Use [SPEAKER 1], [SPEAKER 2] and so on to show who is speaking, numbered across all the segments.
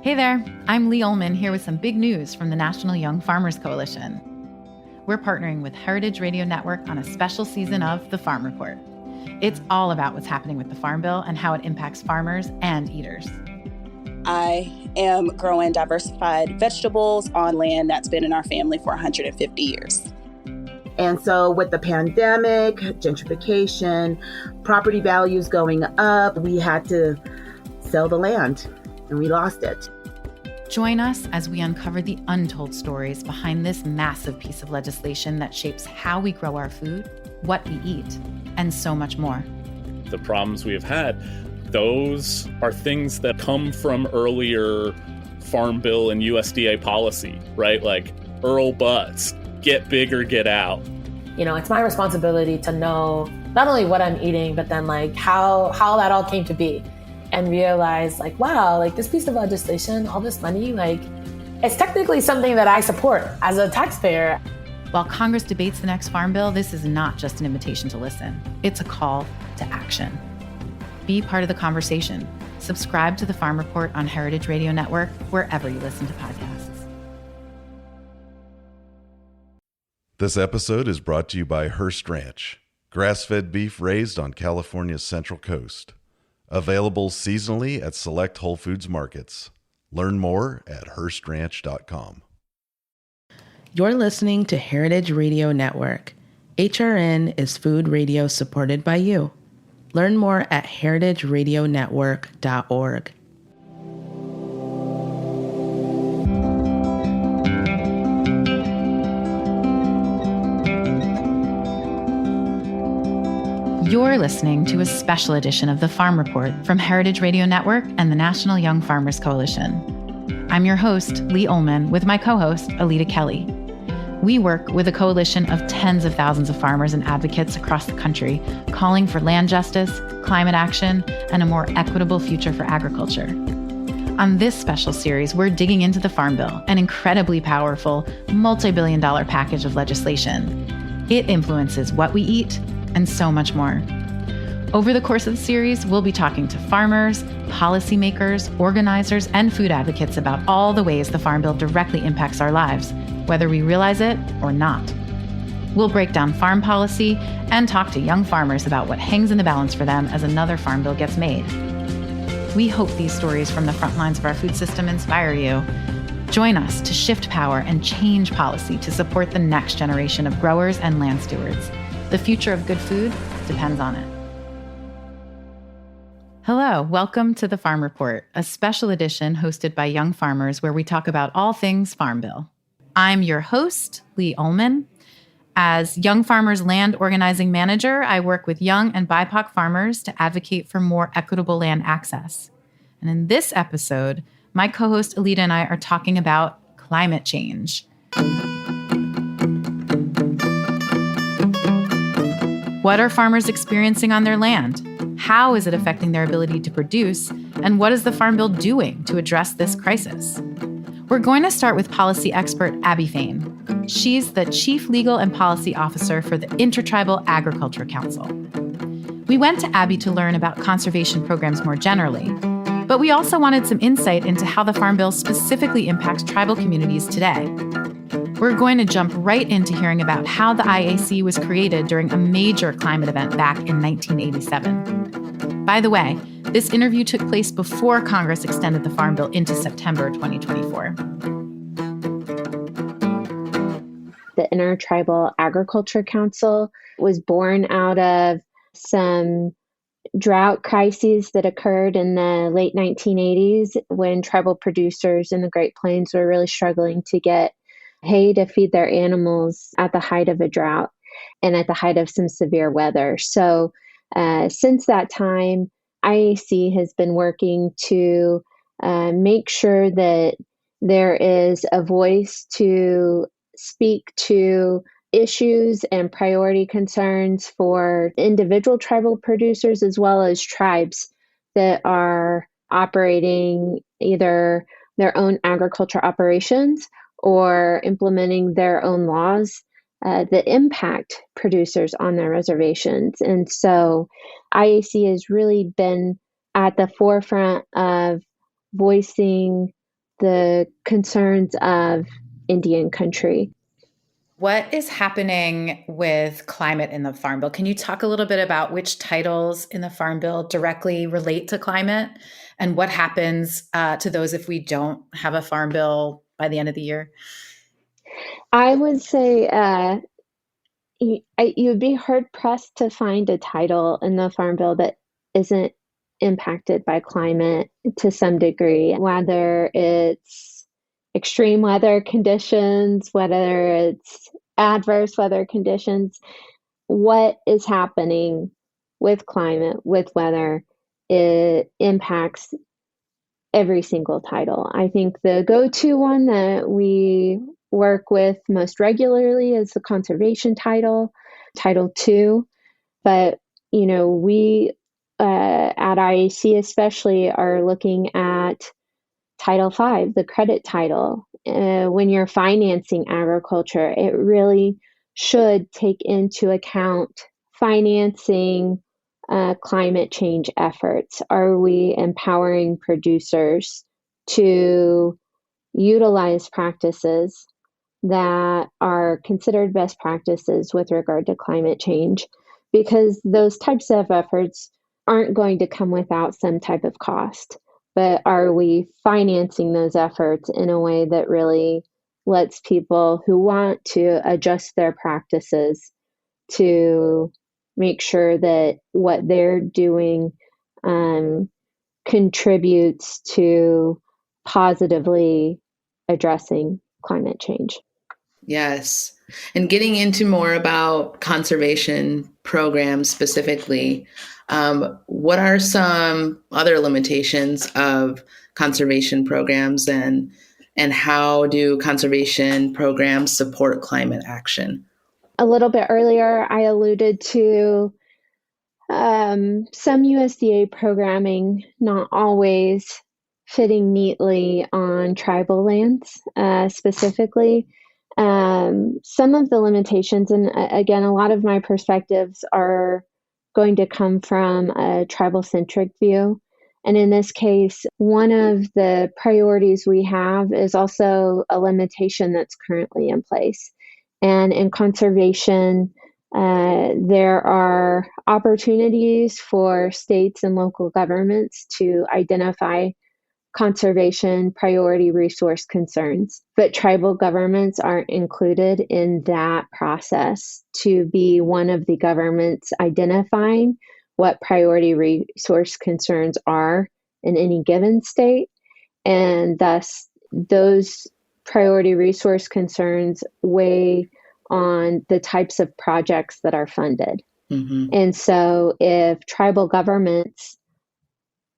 [SPEAKER 1] Hey there, I'm Leigh Ollman here with some big news from the National Young Farmers Coalition. We're partnering with Heritage Radio Network on a special season of The Farm Report. It's all about what's happening with the Farm Bill and how it impacts farmers and eaters.
[SPEAKER 2] I am growing diversified vegetables on land that's been in our family for 150 years.
[SPEAKER 3] And so with the pandemic, gentrification, property values going up, we had to sell the land and we lost it.
[SPEAKER 1] Join us as we uncover the untold stories behind this massive piece of legislation that shapes how we grow our food, what we eat, and so much more.
[SPEAKER 4] The problems we have had, those are things that come from earlier Farm Bill and USDA policy, right? Like Earl Butts, get big or get out.
[SPEAKER 5] You know, it's my responsibility to know not only what I'm eating, but then like how that all came to be. And realize like, wow, like this piece of legislation, all this money, like it's technically something that I support as a taxpayer.
[SPEAKER 1] While Congress debates the next Farm Bill, this is not just an invitation to listen. It's a call to action. Be part of the conversation. Subscribe to the Farm Report on Heritage Radio Network, wherever you listen to podcasts.
[SPEAKER 6] This episode is brought to you by Hearst Ranch, grass-fed beef raised on California's Central Coast. Available seasonally at select Whole Foods markets. Learn more at HearstRanch.com.
[SPEAKER 7] You're listening to Heritage Radio Network. HRN is food radio supported by you. Learn more at heritageradionetwork.org.
[SPEAKER 1] You're listening to a special edition of The Farm Report from Heritage Radio Network and the National Young Farmers Coalition. I'm your host, Leigh Ollman, with my co-host, Alita Kelly. We work with a coalition of tens of thousands of farmers and advocates across the country, calling for land justice, climate action, and a more equitable future for agriculture. On this special series, we're digging into the Farm Bill, an incredibly powerful, multi-billion-dollar package of legislation. It influences what we eat, and so much more. Over the course of the series, we'll be talking to farmers, policymakers, organizers, and food advocates about all the ways the Farm Bill directly impacts our lives, whether we realize it or not. We'll break down farm policy and talk to young farmers about what hangs in the balance for them as another Farm Bill gets made. We hope these stories from the front lines of our food system inspire you. Join us to shift power and change policy to support the next generation of growers and land stewards. The future of good food depends on it. Hello, welcome to the Farm Report, a special edition hosted by young farmers where we talk about all things Farm Bill. I'm your host, Leigh Ollman. As Young Farmers Land Organizing Manager, I work with young and BIPOC farmers to advocate for more equitable land access. And in this episode, my co-host Alita and I are talking about climate change. What are farmers experiencing on their land? How is it affecting their ability to produce? And what is the Farm Bill doing to address this crisis? We're going to start with policy expert Abby Fain. She's the Chief Legal and Policy Officer for the Intertribal Agriculture Council. We went to Abby to learn about conservation programs more generally, but we also wanted some insight into how the Farm Bill specifically impacts tribal communities today. We're going to jump right into hearing about how the IAC was created during a major climate event back in 1987. By the way, this interview took place before Congress extended the Farm Bill into September 2024.
[SPEAKER 8] The Intertribal Agriculture Council was born out of some drought crises that occurred in the late 1980s when tribal producers in the Great Plains were really struggling to get hay to feed their animals at the height of a drought and at the height of some severe weather. So since that time, IAC has been working to make sure that there is a voice to speak to issues and priority concerns for individual tribal producers as well as tribes that are operating either their own agriculture operations or implementing their own laws that impact producers on their reservations. And so IAC has really been at the forefront of voicing the concerns of Indian country.
[SPEAKER 1] What is happening with climate in the Farm Bill? Can you talk a little bit about which titles in the Farm Bill directly relate to climate and what happens to those if we don't have a Farm Bill by the end of the year?
[SPEAKER 8] I would say you'd be hard pressed to find a title in the Farm Bill that isn't impacted by climate to some degree, whether it's extreme weather conditions, whether it's adverse weather conditions. What is happening with climate, with weather, it impacts every single title. I think the go-to one that we work with most regularly is the conservation title, Title 2. But, we at IAC especially are looking at Title 5, the credit title. When you're financing agriculture, it really should take into account financing climate change efforts. Are we empowering producers to utilize practices that are considered best practices with regard to climate change? Because those types of efforts aren't going to come without some type of cost. But are we financing those efforts in a way that really lets people who want to adjust their practices to make sure that what they're doing contributes to positively addressing climate change?
[SPEAKER 7] Yes. And getting into more about conservation programs specifically, what are some other limitations of conservation programs and how do conservation programs support climate action?
[SPEAKER 8] A little bit earlier, I alluded to some USDA programming not always fitting neatly on tribal lands specifically. Some of the limitations, and again, a lot of my perspectives are going to come from a tribal-centric view. And in this case, one of the priorities we have is also a limitation that's currently in place. And in conservation, there are opportunities for states and local governments to identify conservation priority resource concerns, but tribal governments aren't included in that process to be one of the governments identifying what priority resource concerns are in any given state. And thus, those priority resource concerns weigh on the types of projects that are funded. Mm-hmm. And so if tribal governments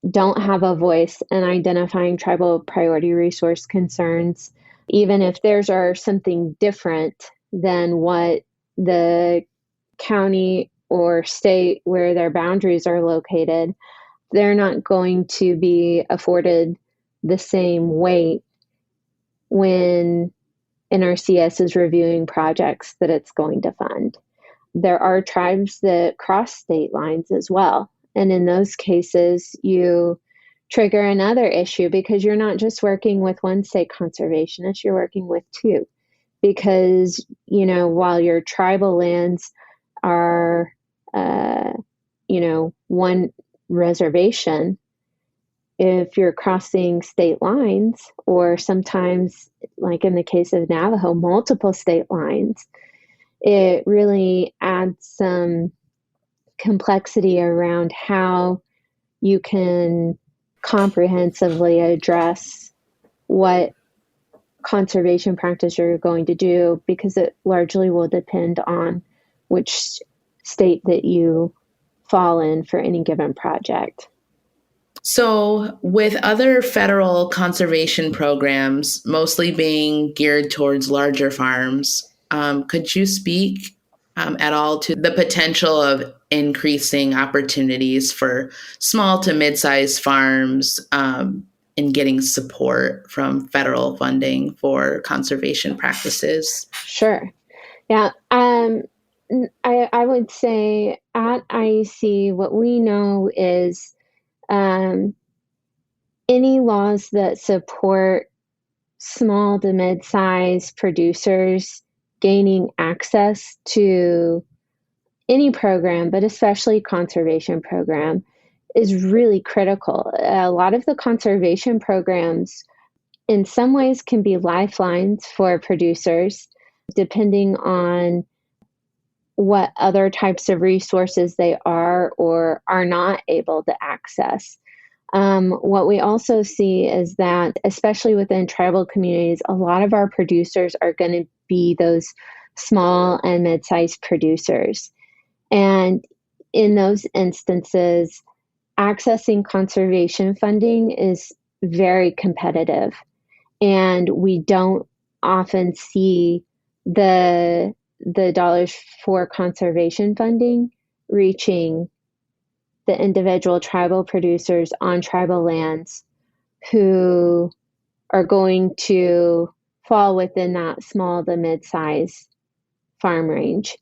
[SPEAKER 8] don't have a voice in identifying tribal priority resource concerns, even if theirs are something different than what the county or state where their boundaries are located, they're not going to be afforded the same weight when NRCS is reviewing projects that it's going to fund. There are tribes that cross state lines as well. And in those cases, you trigger another issue because you're not just working with one state conservationist, you're working with two. Because, while your tribal lands are, one reservation, if you're crossing state lines, or sometimes, like in the case of Navajo, multiple state lines, it really adds some complexity around how you can comprehensively address what conservation practice you're going to do, because it largely will depend on which state that you fall in for any given project.
[SPEAKER 7] So with other federal conservation programs mostly being geared towards larger farms, could you speak at all to the potential of increasing opportunities for small to mid-sized farms in getting support from federal funding for conservation practices?
[SPEAKER 8] Sure. Yeah. I would say at IEC, what we know is any laws that support small to mid-sized producers gaining access to any program, but especially conservation program, is really critical. A lot of the conservation programs in some ways can be lifelines for producers, depending on what other types of resources they are or are not able to access. What we also see is that, especially within tribal communities, a lot of our producers are going to be those small and mid-sized producers. And in those instances, accessing conservation funding is very competitive. And we don't often see the dollars for conservation funding reaching the individual tribal producers on tribal lands who are going to fall within that small to mid-size farm range.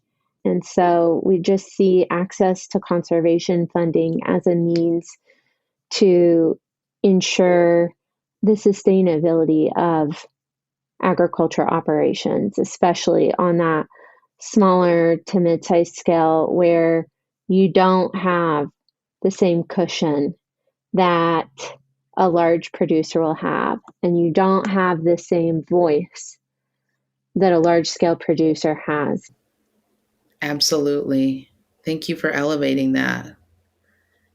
[SPEAKER 8] And so we just see access to conservation funding as a means to ensure the sustainability of agriculture operations, especially on that smaller to mid-sized scale where you don't have the same cushion that a large producer will have, and you don't have the same voice that a large scale producer has.
[SPEAKER 7] Absolutely. Thank you for elevating that.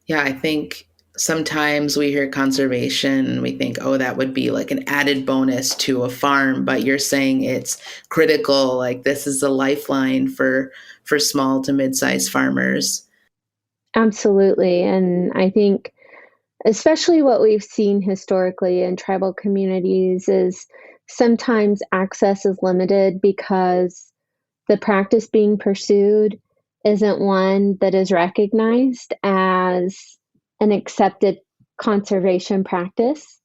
[SPEAKER 7] Yeah, I think sometimes we hear conservation and we think, oh, that would be like an added bonus to a farm, but you're saying it's critical, like this is a lifeline for small to mid-sized farmers.
[SPEAKER 8] Absolutely. And I think especially what we've seen historically in tribal communities is sometimes access is limited because the practice being pursued isn't one that is recognized as an accepted conservation practice.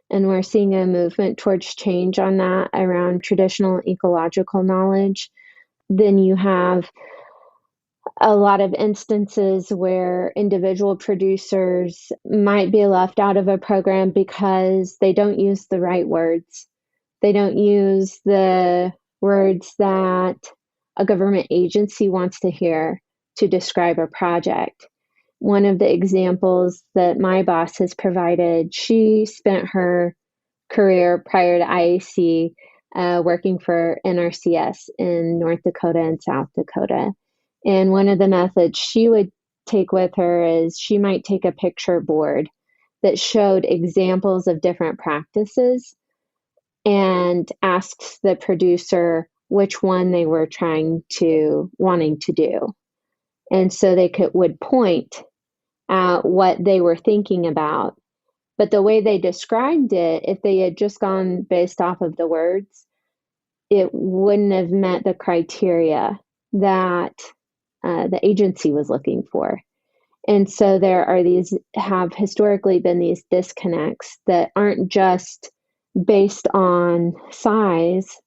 [SPEAKER 8] And we're seeing a movement towards change on that around traditional ecological knowledge. Then you have a lot of instances where individual producers might be left out of a program because they don't use the right words. They don't use the words that a government agency wants to hear to describe a project. One of the examples that my boss has provided, she spent her career prior to IAC working for NRCS in North Dakota and South Dakota. And one of the methods she would take with her is she might take a picture board that showed examples of different practices and asks the producer which one they were wanting to do. And so they would point at what they were thinking about. But the way they described it, if they had just gone based off of the words, it wouldn't have met the criteria that the agency was looking for. And so have historically been these disconnects that aren't just based on size,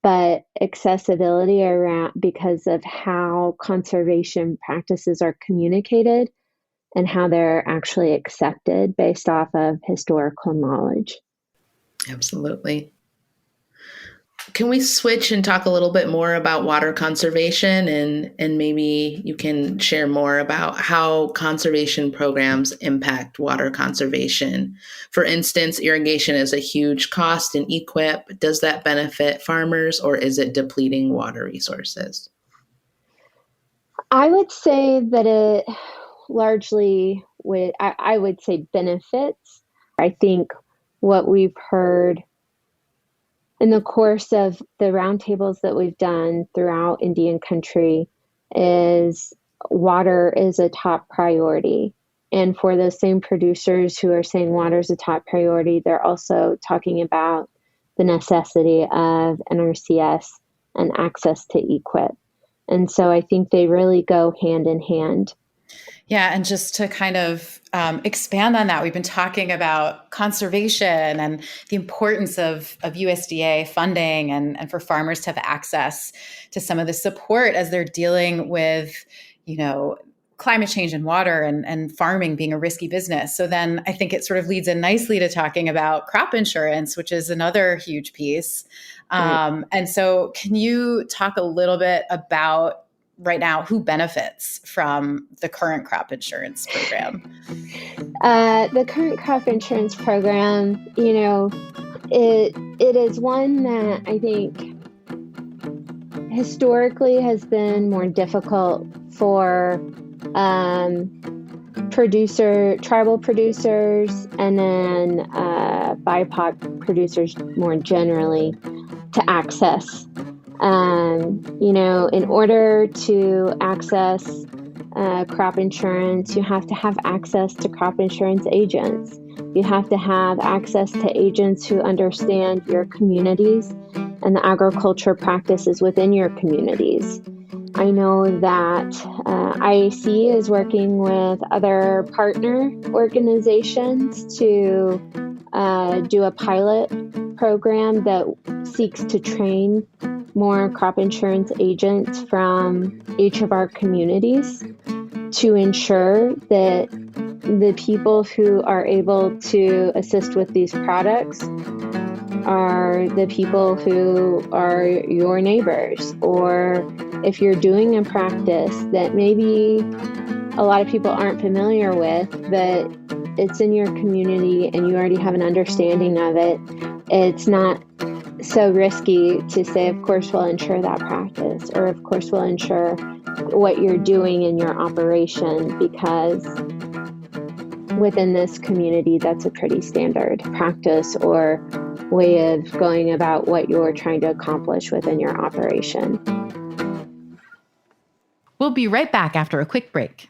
[SPEAKER 8] but accessibility around because of how conservation practices are communicated and how they're actually accepted based off of historical knowledge.
[SPEAKER 7] Absolutely. Can we switch and talk a little bit more about water conservation and maybe you can share more about how conservation programs impact water conservation? For instance, irrigation is a huge cost and equip. Does that benefit farmers or is it depleting water resources?
[SPEAKER 8] I would say that it largely I would say benefits. I think what we've heard in the course of the roundtables that we've done throughout Indian country is water is a top priority. And for those same producers who are saying water is a top priority, they're also talking about the necessity of NRCS and access to equip. And so I think they really go hand in hand.
[SPEAKER 1] Yeah, and just to kind of expand on that, we've been talking about conservation and the importance of USDA funding and for farmers to have access to some of the support as they're dealing with, climate change and water and farming being a risky business. So then I think it sort of leads in nicely to talking about crop insurance, which is another huge piece.
[SPEAKER 8] Right.
[SPEAKER 1] And so can you talk a little bit about right now who benefits from the current crop insurance program?
[SPEAKER 8] The current crop insurance program, it is one that I think historically has been more difficult for tribal producers, and then BIPOC producers more generally to access. In order to access crop insurance, you have to have access to crop insurance agents. You have to have access to agents who understand your communities and the agriculture practices within your communities. I know that IAC is working with other partner organizations to do a pilot program that seeks to train more crop insurance agents from each of our communities to ensure that the people who are able to assist with these products are the people who are your neighbors, or if you're doing a practice that maybe a lot of people aren't familiar with, but it's in your community and you already have an understanding of it, it's not so risky to say, of course, we'll insure that practice, or of course, we'll insure what you're doing in your operation, because within this community, that's a pretty standard practice or way of going about what you're trying to accomplish within your operation.
[SPEAKER 1] We'll be right back after a quick break.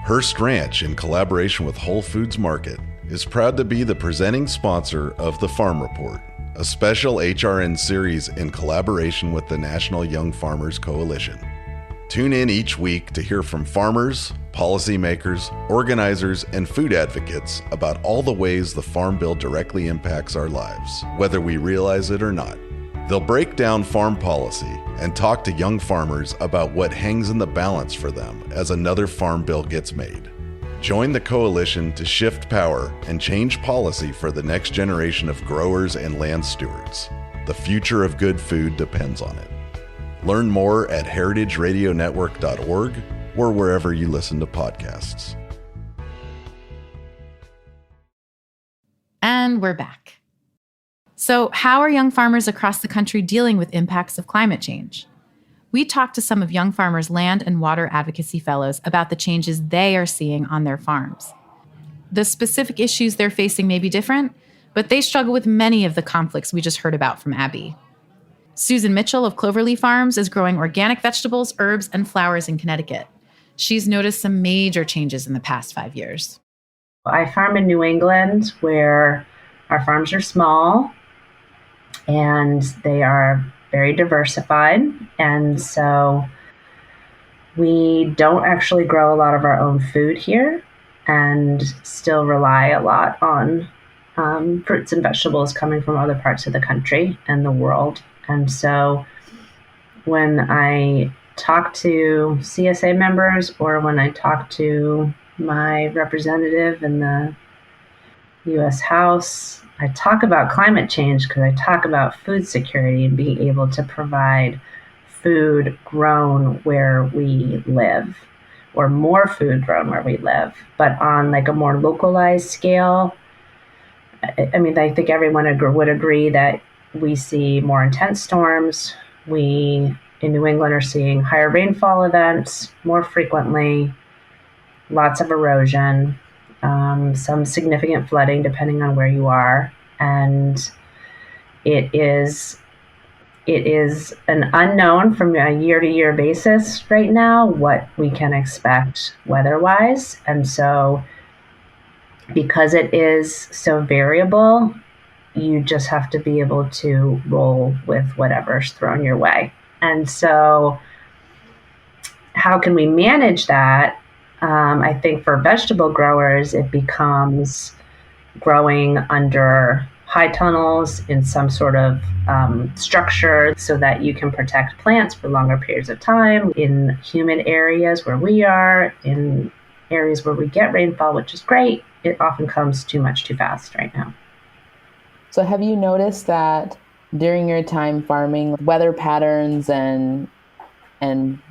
[SPEAKER 6] Hearst Ranch, in collaboration with Whole Foods Market, is proud to be the presenting sponsor of The Farm Report, a special HRN series in collaboration with the National Young Farmers Coalition. Tune in each week to hear from farmers, policymakers, organizers, and food advocates about all the ways the Farm Bill directly impacts our lives, whether we realize it or not. They'll break down farm policy and talk to young farmers about what hangs in the balance for them as another farm bill gets made. Join the coalition to shift power and change policy for the next generation of growers and land stewards. The future of good food depends on it. Learn more at heritageradionetwork.org or wherever you listen to podcasts.
[SPEAKER 1] And we're back. So, how are young farmers across the country dealing with impacts of climate change? We talked to some of Young Farmers' land and water advocacy fellows about the changes they are seeing on their farms. The specific issues they're facing may be different, but they struggle with many of the conflicts we just heard about from Abby. Susan Mitchell of Cloverleaf Farms is growing organic vegetables, herbs, and flowers in Connecticut. She's noticed some major changes in the past 5 years.
[SPEAKER 9] I farm in New England, where our farms are small and they are very diversified. And so we don't actually grow a lot of our own food here and still rely a lot on fruits and vegetables coming from other parts of the country and the world. And so when I talk to CSA members or when I talk to my representative in the U.S. House, I talk about climate change because I talk about food security and being able to provide food grown where we live, or more food grown where we live, but on like a more localized scale. I mean, I think everyone would agree that we see more intense storms. We in New England are seeing higher rainfall events more frequently, lots of erosion, some significant flooding depending on where you are. And it is an unknown from a year-to-year basis right now what we can expect weather-wise. And so because it is so variable, you just have to be able to roll with whatever's thrown your way. And so how can we manage that? I think for vegetable growers, it becomes growing under high tunnels in some sort of structure so that you can protect plants for longer periods of time in humid areas where we are, in areas where we get rainfall, which is great. It often comes too much too fast right now.
[SPEAKER 7] So have you noticed that during your time farming, weather patterns and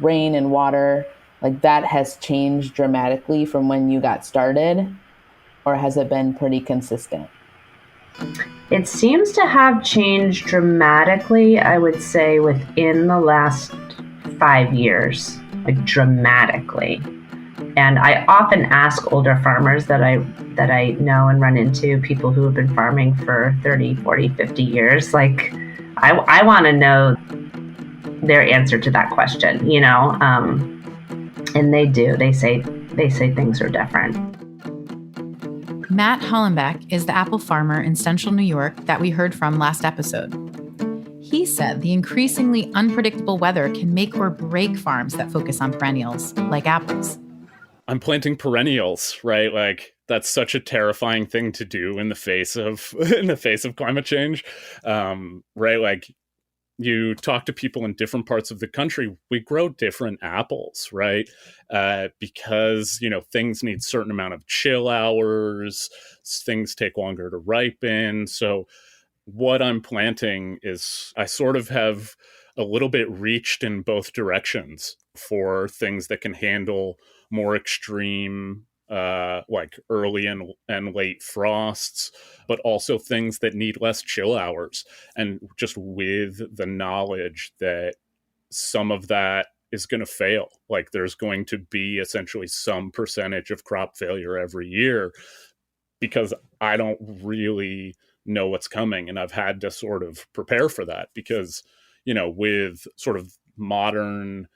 [SPEAKER 7] rain and water, like that has changed dramatically from when you got started? Or has it been pretty consistent?
[SPEAKER 9] It seems to have changed dramatically, I would say, within the last 5 years, like dramatically. And I often ask older farmers that I know and run into, people who have been farming for 30, 40, 50 years, like I want to know their answer to that question, you know? And they do. They say things are different.
[SPEAKER 1] Matt Hollenbeck is the apple farmer in central New York that we heard from last episode. He said the increasingly unpredictable weather can make or break farms that focus on perennials, like apples.
[SPEAKER 4] I'm planting perennials, right? Like that's such a terrifying thing to do in the face of climate change, right? Like you talk to people in different parts of the country, we grow different apples, right? Because, you know, things need certain amount of chill hours, things take longer to ripen. So what I'm planting is I sort of have a little bit reached in both directions for things that can handle more extreme like early and late frosts, but also things that need less chill hours. And just with the knowledge that some of that is going to fail, like there's going to be essentially some percentage of crop failure every year, because I don't really know what's coming. And I've had to sort of prepare for that because, you know, with sort of modern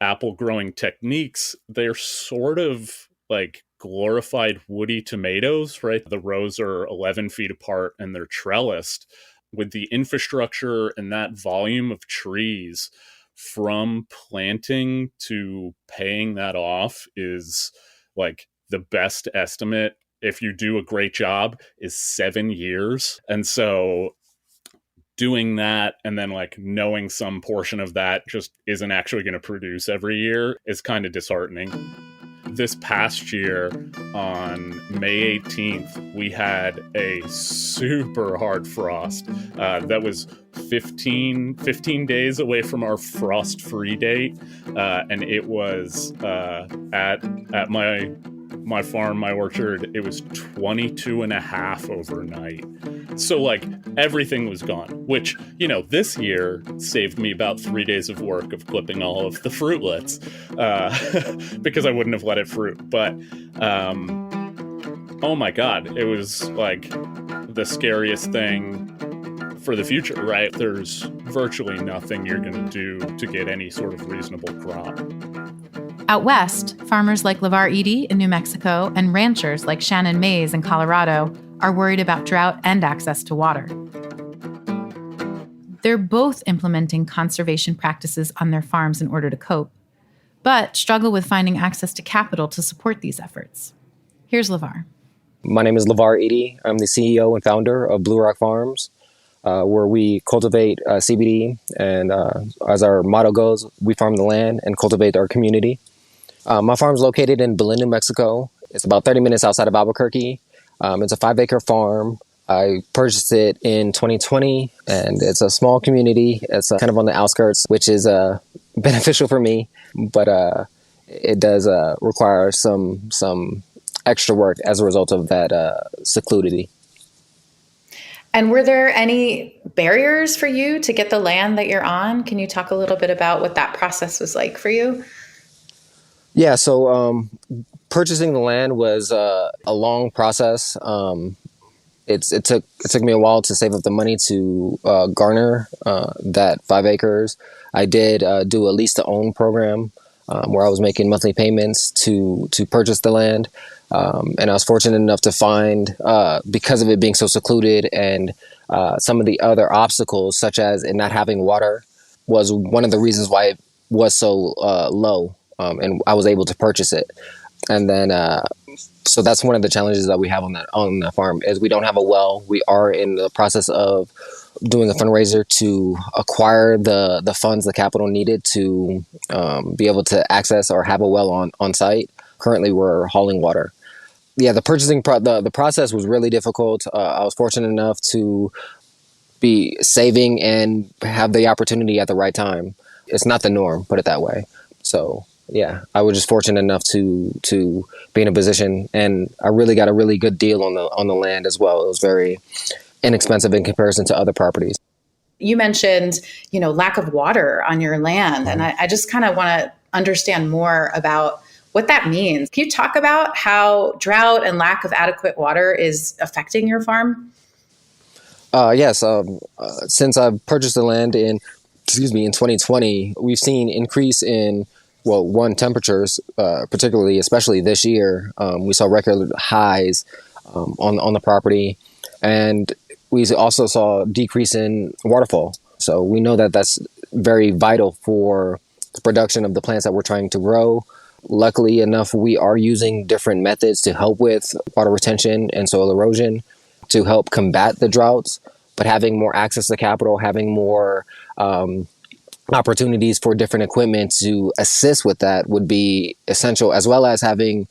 [SPEAKER 4] apple growing techniques, they're sort of like glorified woody tomatoes, right? The rows are 11 feet apart and they're trellised. With the infrastructure and that volume of trees, from planting to paying that off is like the best estimate, if you do a great job, is 7 years. And so doing that and then like knowing some portion of that just isn't actually going to produce every year is kind of disheartening. This past year on May 18th, we had a super hard frost that was 15 days away from our frost-free date. And it was at my farm, my orchard, it was 22 and a half overnight. So like everything was gone, which, you know, this year saved me about 3 days of work of clipping all of the fruitlets because I wouldn't have let it fruit. But oh my God, it was like the scariest thing for the future, right? There's virtually nothing you're going to do to get any sort of reasonable crop.
[SPEAKER 1] Out west, farmers like LeVar Eady in New Mexico and ranchers like Shannon Mays in Colorado are worried about drought and access to water. They're both implementing conservation practices on their farms in order to cope, but struggle with finding access to capital to support these efforts. Here's LeVar.
[SPEAKER 10] My name is LeVar Eady. I'm the CEO and founder of Blue Rock Farms, where we cultivate CBD, and as our motto goes, we farm the land and cultivate our community. My farm's located in Belen, New Mexico. It's about 30 minutes outside of Albuquerque. It's a 5-acre farm. I purchased it in 2020, and it's a small community. It's kind of on the outskirts, which is beneficial for me, but it does require some extra work as a result of that secludity.
[SPEAKER 1] And were there any barriers for you to get the land that you're on? Can you talk a little bit about what that process was like for you?
[SPEAKER 10] Yeah, so purchasing the land was a long process. It took me a while to save up the money to garner that 5 acres. I did do a lease to own program where I was making monthly payments to purchase the land. And I was fortunate enough to find, because of it being so secluded and some of the other obstacles, such as it not having water, was one of the reasons why it was so low. And I was able to purchase it. And then So that's one of the challenges that we have on that farm is we don't have a well. We are in the process of doing a fundraiser to acquire the funds, the capital needed to be able to access or have a well on site. Currently, we're hauling water. Yeah, the purchasing the process was really difficult. I was fortunate enough to be saving and have the opportunity at the right time. It's not the norm, put it that way. So yeah, I was just fortunate enough to be in a position, and I really got a really good deal on the land as well. It was very inexpensive in comparison to other properties.
[SPEAKER 1] You mentioned, lack of water on your land, and I just kind of want to understand more about what that means. Can you talk about how drought and lack of adequate water is affecting your farm?
[SPEAKER 10] Yes. Since I've purchased the land in 2020, we've seen increase in temperatures, particularly, especially this year. We saw record highs on the property, and we also saw a decrease in waterfall. So we know that that's very vital for the production of the plants that we're trying to grow. Luckily enough, we are using different methods to help with water retention and soil erosion to help combat the droughts, but having more access to capital, having more opportunities for different equipment to assist with that would be essential, as well as having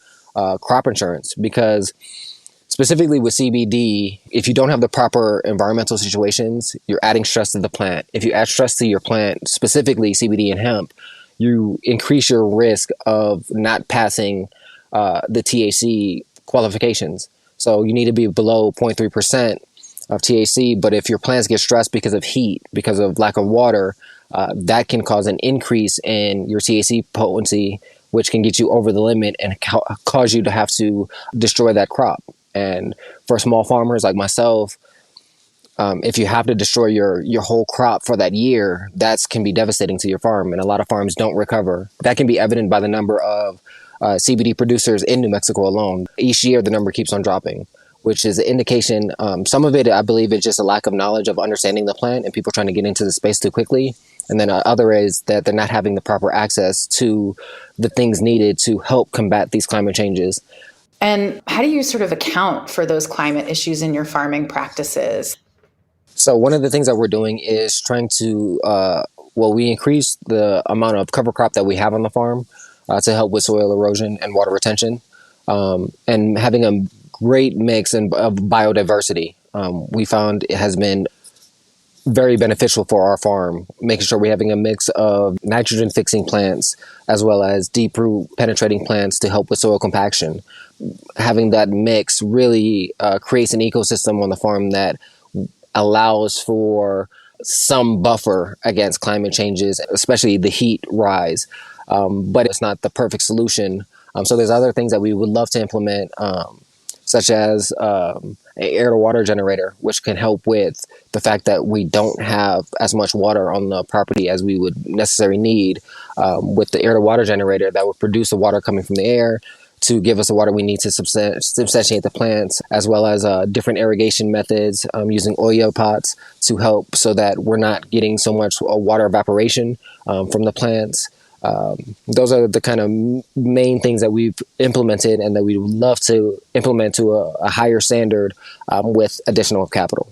[SPEAKER 10] crop insurance, because specifically with CBD, if you don't have the proper environmental situations, you're adding stress to the plant. If you add stress to your plant, specifically CBD and hemp, you increase your risk of not passing the THC qualifications. So you need to be below 0.3% of THC. But if your plants get stressed because of heat, because of lack of water, that can cause an increase in your THC potency, which can get you over the limit and cause you to have to destroy that crop. And for small farmers like myself, if you have to destroy your whole crop for that year, that can be devastating to your farm. And a lot of farms don't recover. That can be evident by the number of CBD producers in New Mexico alone. Each year, the number keeps on dropping, which is an indication. Some of it, I believe, is just a lack of knowledge of understanding the plant and people trying to get into the space too quickly. And then other is that they're not having the proper access to the things needed to help combat these climate changes.
[SPEAKER 1] And how do you sort of account for those climate issues in your farming practices?
[SPEAKER 10] So one of the things that we're doing is trying to, we increase the amount of cover crop that we have on the farm to help with soil erosion and water retention, and having a great mix of biodiversity. We found it has been very beneficial for our farm, making sure we're having a mix of nitrogen fixing plants as well as deep root penetrating plants to help with soil compaction. Having that mix really creates an ecosystem on the farm that allows for some buffer against climate changes, especially the heat rise. But it's not the perfect solution. So there's other things that we would love to implement, such as an air to water generator, which can help with the fact that we don't have as much water on the property as we would necessarily need. With the air to water generator, that would produce the water coming from the air to give us the water we need to substantiate the plants, as well as different irrigation methods, using oil pots to help so that we're not getting so much water evaporation from the plants. Those are the kind of main things that we've implemented and that we would love to implement to a higher standard with additional capital.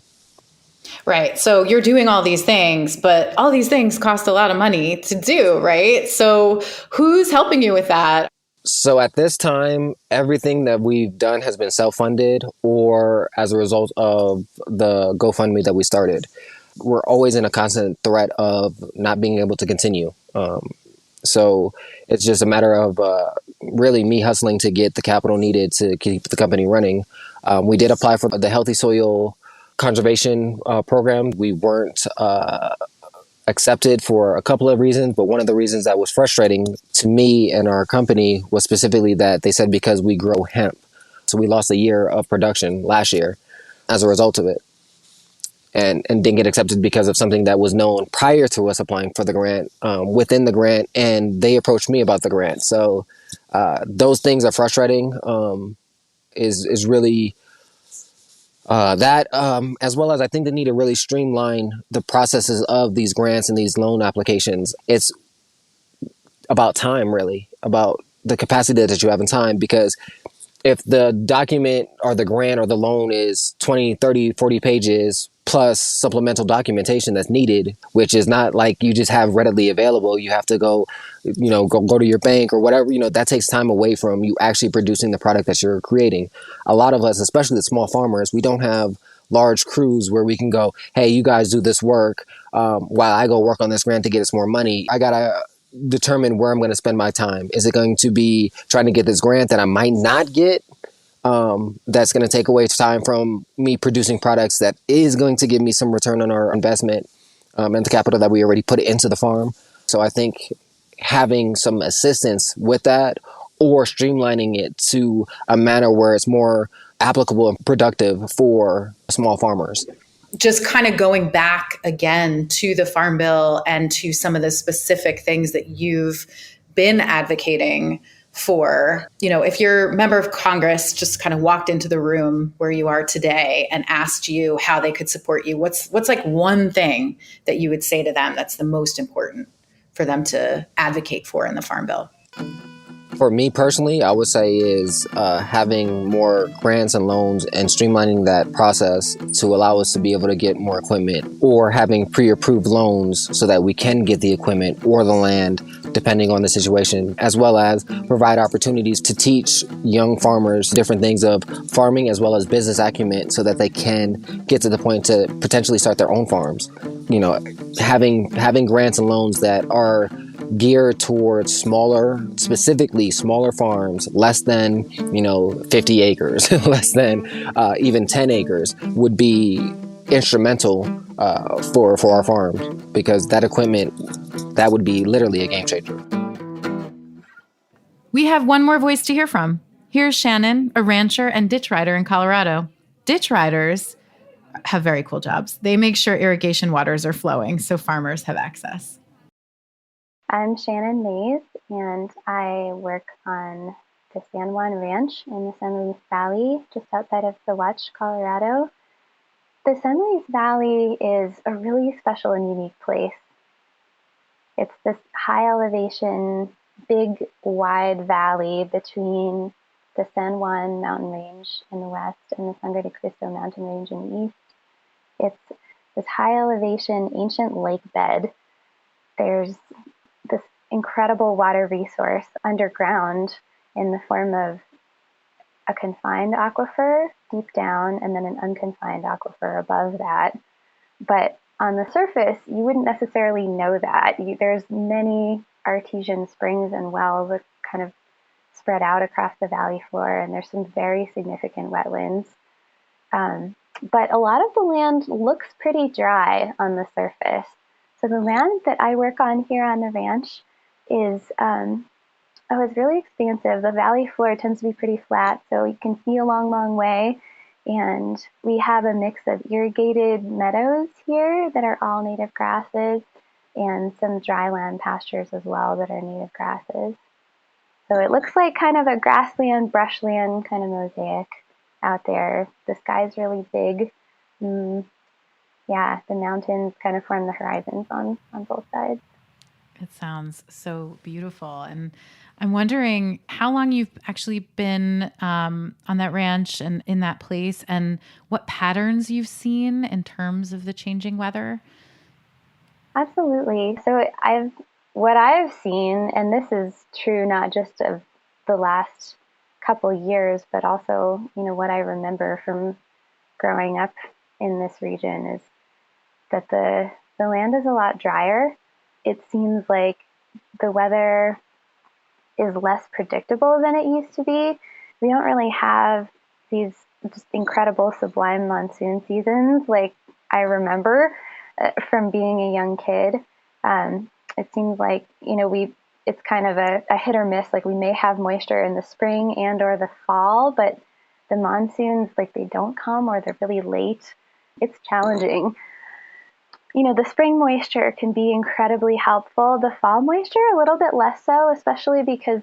[SPEAKER 1] Right. So you're doing all these things, but all these things cost a lot of money to do, right? So who's helping you with that?
[SPEAKER 10] So at this time, everything that we've done has been self-funded or as a result of the GoFundMe that we started. We're always in a constant threat of not being able to continue. So it's just a matter of really me hustling to get the capital needed to keep the company running. We did apply for the Healthy Soil Conservation Program. We weren't accepted for a couple of reasons, but one of the reasons that was frustrating to me and our company was specifically that they said because we grow hemp. So we lost a year of production last year as a result of it. And didn't get accepted because of something that was known prior to us applying for the grant, within the grant, and they approached me about the grant. So those things are frustrating, is really that, as well as I think they need to really streamline the processes of these grants and these loan applications. It's about time, really, about the capacity that you have in time, because if the document or the grant or the loan is 20, 30, 40 pages plus supplemental documentation that's needed, which is not like you just have readily available, you have to go to your bank or whatever, that takes time away from you actually producing the product that you're creating. A lot of us, especially the small farmers, we don't have large crews where we can go, hey, you guys do this work while I go work on this grant to get us more money. I got to determine where I'm going to spend my time. Is it going to be trying to get this grant that I might not get? That's going to take away time from me producing products that is going to give me some return on our investment and the capital that we already put into the farm. So I think having some assistance with that or streamlining it to a manner where it's more applicable and productive for small farmers.
[SPEAKER 1] Just kind of going back again to the Farm Bill and to some of the specific things that you've been advocating for, if your member of Congress just kind of walked into the room where you are today and asked you how they could support you, what's like one thing that you would say to them that's the most important for them to advocate for in the Farm Bill?
[SPEAKER 10] For me personally, I would say is having more grants and loans and streamlining that process to allow us to be able to get more equipment, or having pre-approved loans so that we can get the equipment or the land depending on the situation, as well as provide opportunities to teach young farmers different things of farming as well as business acumen so that they can get to the point to potentially start their own farms. Having grants and loans that are geared towards specifically smaller farms, less than 50 acres, less than even 10 acres, would be instrumental for our farms, because that equipment, that would be literally a game changer.
[SPEAKER 1] We have one more voice to hear from. Here's Shannon, a rancher and ditch rider in Colorado. Ditch riders have very cool jobs. They make sure irrigation waters are flowing so farmers have access.
[SPEAKER 11] I'm Shannon Mays, and I work on the San Juan Ranch in the San Luis Valley, just outside of Saguache, Colorado. The San Luis Valley is a really special and unique place. It's this high elevation, big, wide valley between the San Juan mountain range in the west and the Sangre de Cristo mountain range in the east. It's this high elevation, ancient lake bed. There's this incredible water resource underground in the form of a confined aquifer deep down and then an unconfined aquifer above that. But on the surface, you wouldn't necessarily know that. There's many artesian springs and wells that kind of spread out across the valley floor, and there's some very significant wetlands. But a lot of the land looks pretty dry on the surface. So the land that I work on here on the ranch is really expansive. The valley floor tends to be pretty flat, so you can see a long, long way. And we have a mix of irrigated meadows here that are all native grasses and some dryland pastures as well that are native grasses. So it looks like kind of a grassland, brushland kind of mosaic out there. The sky's really big. Yeah, the mountains kind of form the horizons on both sides.
[SPEAKER 1] It sounds so beautiful. And I'm wondering how long you've actually been on that ranch and in that place, and what patterns you've seen in terms of the changing weather.
[SPEAKER 11] Absolutely. So what I've seen, and this is true not just of the last couple years, but also, what I remember from growing up in this region, is that the land is a lot drier. It seems like the weather is less predictable than it used to be. We don't really have these just incredible sublime monsoon seasons like I remember from being a young kid. It seems like, it's kind of a hit or miss. Like, we may have moisture in the spring and or the fall, but the monsoons, they don't come, or they're really late. It's challenging. The spring moisture can be incredibly helpful. The fall moisture, a little bit less so, especially because,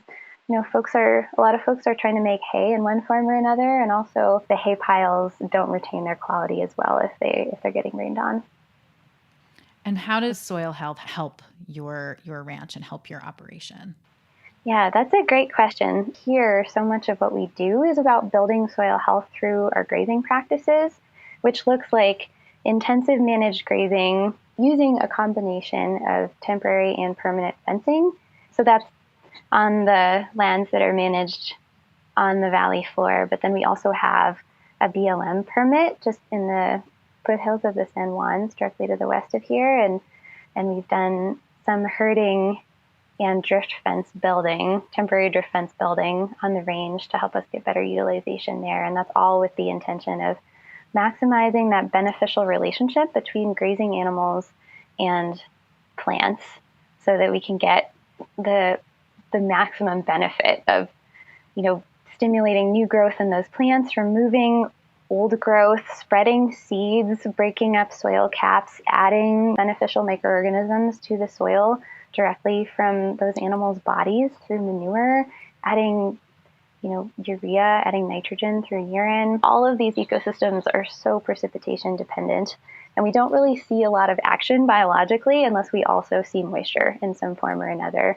[SPEAKER 11] a lot of folks are trying to make hay in one form or another. And also the hay piles don't retain their quality as well if they're getting rained on.
[SPEAKER 1] And how does soil health help your ranch and help your operation?
[SPEAKER 11] Yeah, that's a great question. Here, so much of what we do is about building soil health through our grazing practices, which looks like intensive managed grazing using a combination of temporary and permanent fencing. So that's on the lands that are managed on the valley floor. But then we also have a BLM permit just in the foothills of the San Juans, directly to the west of here. And we've done some herding and drift fence building, temporary drift fence building on the range to help us get better utilization there. And that's all with the intention of maximizing that beneficial relationship between grazing animals and plants so that we can get the maximum benefit of, stimulating new growth in those plants, removing old growth, spreading seeds, breaking up soil caps, adding beneficial microorganisms to the soil directly from those animals' bodies through manure, adding, urea, adding nitrogen through urine. All of these ecosystems are so precipitation dependent, and we don't really see a lot of action biologically unless we also see moisture in some form or another.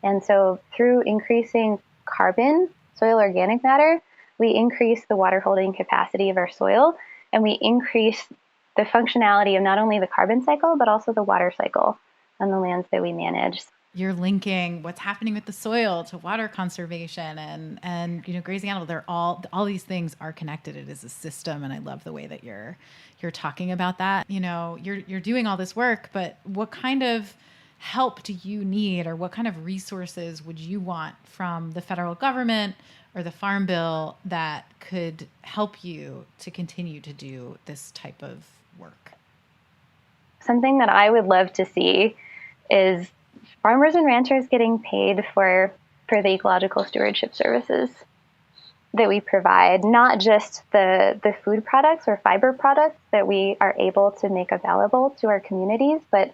[SPEAKER 11] And so through increasing carbon, soil organic matter, we increase the water holding capacity of our soil, and we increase the functionality of not only the carbon cycle, but also the water cycle on the lands that we manage.
[SPEAKER 1] You're linking what's happening with the soil to water conservation and grazing animals. They're all these things are connected. It is a system, and I love the way that you're talking about that. You're doing all this work, but what kind of help do you need, or what kind of resources would you want from the federal government or the Farm Bill that could help you to continue to do this type of work?
[SPEAKER 11] Something that I would love to see is farmers and ranchers getting paid for the ecological stewardship services that we provide, not just the food products or fiber products that we are able to make available to our communities, but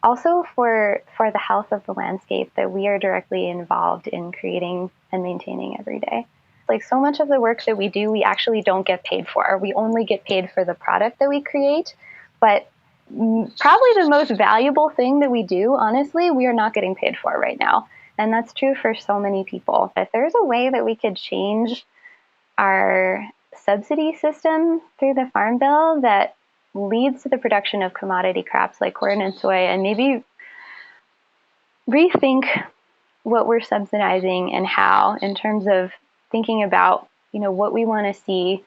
[SPEAKER 11] also for the health of the landscape that we are directly involved in creating and maintaining every day. Like, so much of the work that we do, we actually don't get paid for. We only get paid for the product that we create. But probably the most valuable thing that we do, honestly, we are not getting paid for right now. And that's true for so many people. If there's a way that we could change our subsidy system through the Farm Bill that leads to the production of commodity crops like corn and soy, and maybe rethink what we're subsidizing and how, in terms of thinking about, what we want to see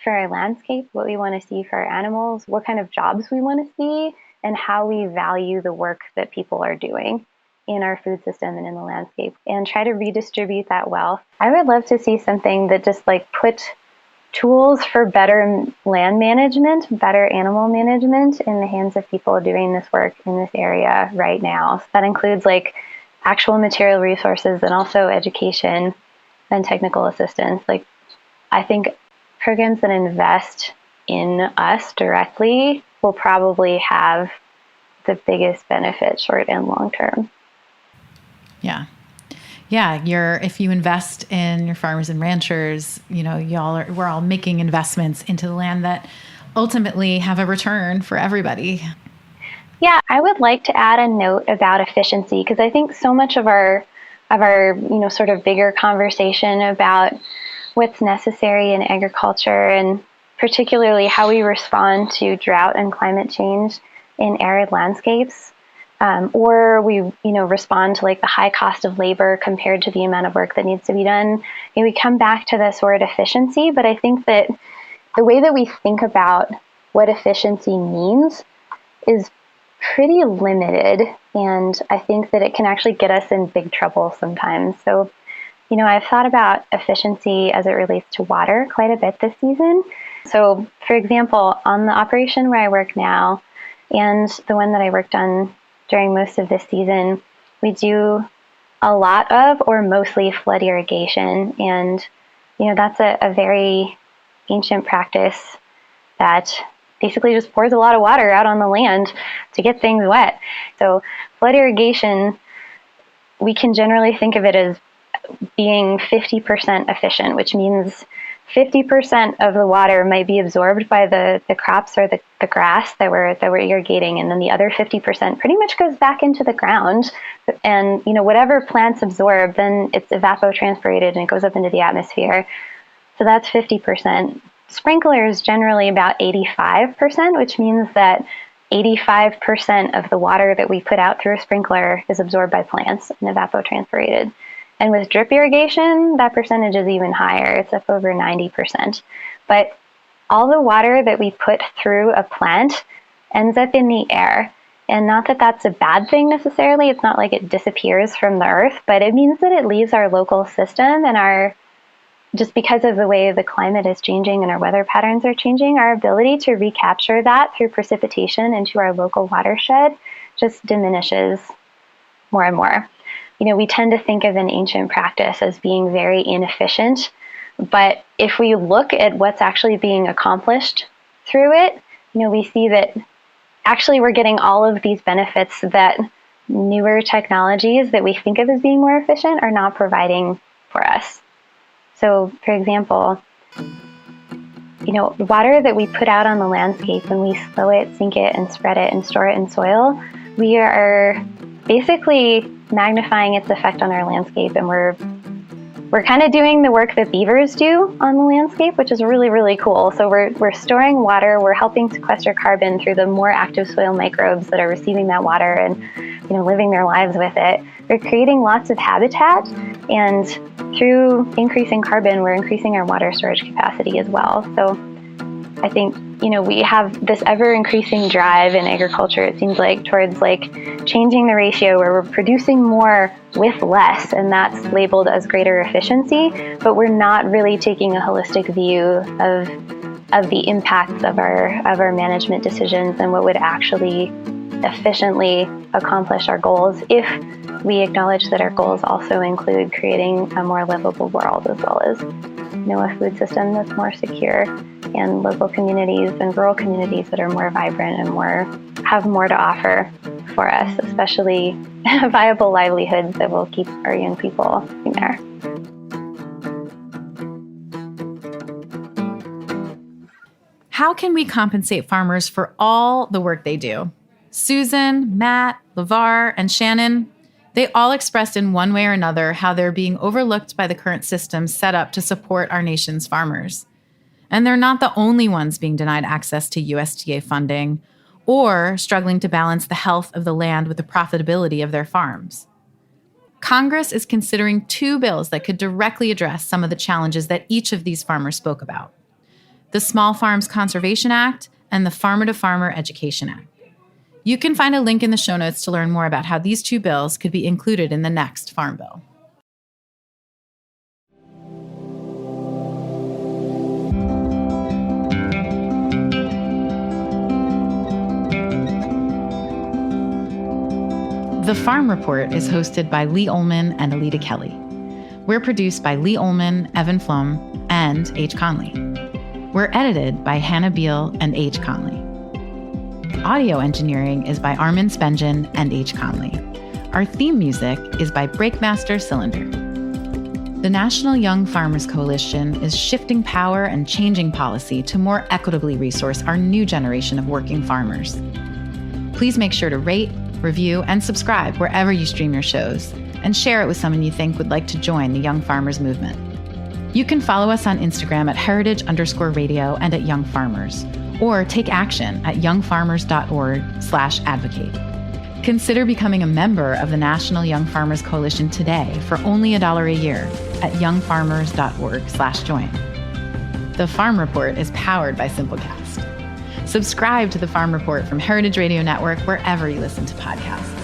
[SPEAKER 11] for our landscape, what we want to see for our animals, what kind of jobs we want to see, and how we value the work that people are doing in our food system and in the landscape, and try to redistribute that wealth. I would love to see something that just put tools for better land management, better animal management in the hands of people doing this work in this area right now. So that includes actual material resources and also education and technical assistance. I think programs that invest in us directly will probably have the biggest benefit short and long term.
[SPEAKER 1] Yeah, if you invest in your farmers and ranchers, we're all making investments into the land that ultimately have a return for everybody.
[SPEAKER 11] Yeah, I would like to add a note about efficiency, because I think so much of our sort of bigger conversation about what's necessary in agriculture, and particularly how we respond to drought and climate change in arid landscapes, or we respond to the high cost of labor compared to the amount of work that needs to be done. And we come back to this word efficiency, but I think that the way that we think about what efficiency means is pretty limited, and I think that it can actually get us in big trouble sometimes. So, I've thought about efficiency as it relates to water quite a bit this season. So, for example, on the operation where I work now, and the one that I worked on during most of this season, we do a lot of, or mostly, flood irrigation. And, that's a very ancient practice that basically just pours a lot of water out on the land to get things wet. So flood irrigation, we can generally think of it as being 50% efficient, which means 50% of the water might be absorbed by the crops or the grass that we're irrigating, and then the other 50% pretty much goes back into the ground. And whatever plants absorb, then it's evapotranspirated and it goes up into the atmosphere. So that's 50%. Sprinklers generally about 85%, which means that 85% of the water that we put out through a sprinkler is absorbed by plants and evapotranspirated. And with drip irrigation, that percentage is even higher. It's up over 90%. But all the water that we put through a plant ends up in the air. And not that that's a bad thing necessarily. It's not like it disappears from the earth, but it means that it leaves our local system and just because of the way the climate is changing and our weather patterns are changing, our ability to recapture that through precipitation into our local watershed just diminishes more and more. We tend to think of an ancient practice as being very inefficient, but if we look at what's actually being accomplished through it, we see that actually we're getting all of these benefits that newer technologies that we think of as being more efficient are not providing for us. So, for example, the water that we put out on the landscape, when we slow it, sink it, and spread it and store it in soil, we are basically magnifying its effect on our landscape, and we're kind of doing the work that beavers do on the landscape, which is really, really cool. So we're storing water, we're helping sequester carbon through the more active soil microbes that are receiving that water and living their lives with it. We're creating lots of habitat, and through increasing carbon, we're increasing our water storage capacity as well. So I think, we have this ever-increasing drive in agriculture, it seems like, towards changing the ratio where we're producing more with less, and that's labeled as greater efficiency, but we're not really taking a holistic view of the impacts of our management decisions and what would actually efficiently accomplish our goals if we acknowledge that our goals also include creating a more livable world, as well as a food system that's more secure, and local communities and rural communities that are more vibrant and have more to offer for us, especially viable livelihoods that will keep our young people in there.
[SPEAKER 1] How can we compensate farmers for all the work they do? Susan, Matt, LeVar, and Shannon, they all expressed in one way or another how they're being overlooked by the current systems set up to support our nation's farmers. And they're not the only ones being denied access to USDA funding or struggling to balance the health of the land with the profitability of their farms. Congress is considering 2 bills that could directly address some of the challenges that each of these farmers spoke about: the Small Farms Conservation Act and the Farmer to Farmer Education Act. You can find a link in the show notes to learn more about how these 2 bills could be included in the next Farm Bill. The Farm Report is hosted by Leigh Ollman and Alita Kelly. We're produced by Leigh Ollman, Evan Flom, and H. Conley. We're edited by Hannah Beal and H. Conley. Audio engineering is by Armin Spengen and H. Conley. Our theme music is by Breakmaster Cylinder. The National Young Farmers Coalition is shifting power and changing policy to more equitably resource our new generation of working farmers. Please make sure to rate, review, and subscribe wherever you stream your shows, and share it with someone you think would like to join the Young Farmers movement. You can follow us on Instagram at heritage_radio and at Young Farmers, or take action at youngfarmers.org/advocate. Consider becoming a member of the National Young Farmers Coalition today for only $1 a year at youngfarmers.org/join. The Farm Report is powered by Simplecast. Subscribe to the Farm Report from Heritage Radio Network wherever you listen to podcasts.